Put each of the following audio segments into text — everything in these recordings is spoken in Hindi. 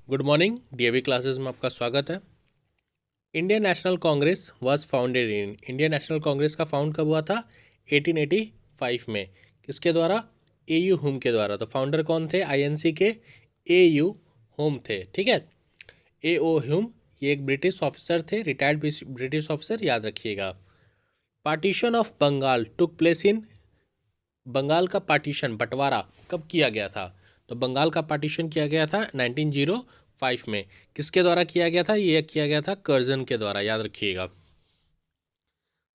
गुड मॉर्निंग डीएवी क्लासेस में आपका स्वागत है। Indian national Congress was founded in, Indian national Congress का फाउंड कब हुआ था? 1885 में। किसके द्वारा? एयू होम के द्वारा। तो फाउंडर कौन थे आईएनसी के? एयू होम थे। ठीक है, एओ होम ये एक ब्रिटिश ऑफिसर थे, रिटायर्ड ब्रिटिश ऑफिसर, याद रखिएगा। Partition of Bengal took place in, Bengal का पार्टीशन बंटवारा कब किया गया था? तो बंगाल का पार्टीशन किया गया था 1905 में। किसके द्वारा किया गया था? ये किया गया था कर्जन के द्वारा, याद रखिएगा।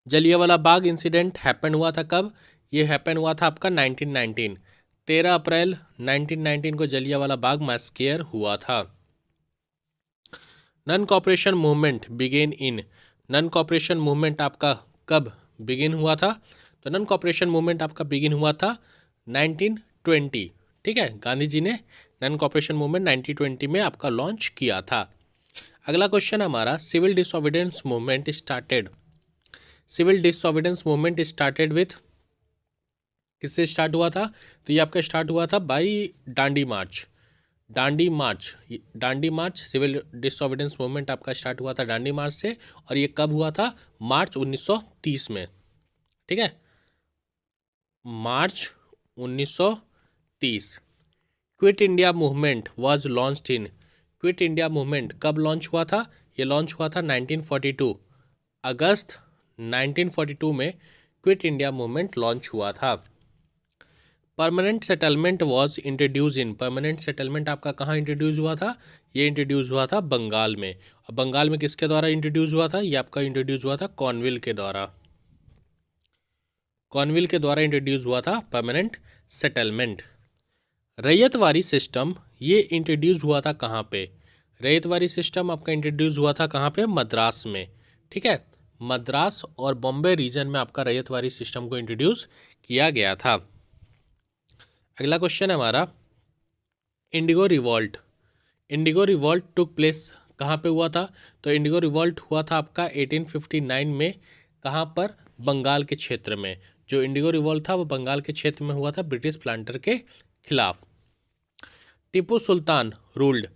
जलियांवाला बाग इंसिडेंट हैपन हुआ था कब? ये हैपन हुआ था आपका 1919, 13 अप्रैल 1919 को जलियांवाला बाग मैस्केयर हुआ था। None cooperation movement began in, none cooperation movement आपका कब बिगिन हुआ था? तो नन कॉपरेशन मूवमेंट आपका बिगिन हुआ था 1920। ठीक है, गांधी जी ने नन कॉपरेशन मूवमेंट 1920 में आपका लॉन्च किया था। अगला क्वेश्चन हमारा, civil disobedience movement started, civil disobedience movement started with, किससे स्टार्ट हुआ था? तो ये आपका स्टार्ट हुआ था by Dandi march, Dandi march, Dandi march civil disobedience movement आपका स्टार्ट हुआ था डांडी मार्च से। और ये कब हुआ था? मार्च 1930 में। ठीक है, मार्च 1930। Quit India movement was launched in, quit India movement कब लॉन्च हुआ था? ये लॉन्च हुआ था 1942, अगस्त 1942 में क्विट इंडिया मूवमेंट लॉन्च हुआ था। Permanent settlement was introduce in, permanent settlement आपका कहाँ इंट्रोड्यूस हुआ था? ये इंट्रोड्यूस हुआ था बंगाल में। और बंगाल में किसके द्वारा इंट्रोड्यूस हुआ था? ये आपका इंट्रोड्यूस हुआ था कॉर्नविल के द्वारा, कॉर्नविल के द्वारा इंट्रोड्यूस हुआ था परमानेंट सेटलमेंट। रैयतवारी सिस्टम ये इंट्रोड्यूस हुआ था कहाँ पे? रैयतवारी सिस्टम आपका इंट्रोड्यूस हुआ था कहाँ पे? मद्रास में। ठीक है, मद्रास और बॉम्बे रीजन में आपका रैयतवारी सिस्टम को इंट्रोड्यूस किया गया था। अगला क्वेश्चन है हमारा, Indigo revolt, Indigo revolt took place कहाँ पे हुआ था? तो इंडिगो रिवॉल्ट हुआ था आपका 1859 में। कहाँ पर? बंगाल के क्षेत्र में। जो इंडिगो रिवॉल्ट था वो बंगाल के क्षेत्र में हुआ था ब्रिटिश प्लांटर के खिलाफ। टीपू सुल्तान रूल्ड,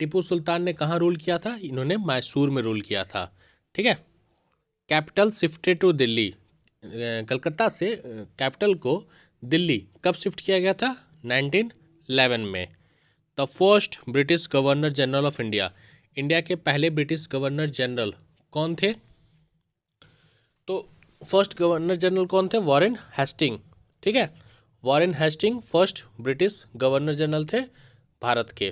टीपू सुल्तान ने कहाँ रूल किया था? इन्होंने मैसूर में रूल किया था। ठीक है, capital shifted to Delhi, Calcutta से कैपिटल को दिल्ली कब शिफ्ट किया गया था? 1911 में। The first British governor general of India, India के पहले ब्रिटिश गवर्नर जनरल कौन थे? तो फर्स्ट गवर्नर जनरल कौन थे? Warren Hasting. ठीक है, Warren Hasting first British governor general थे भारत के।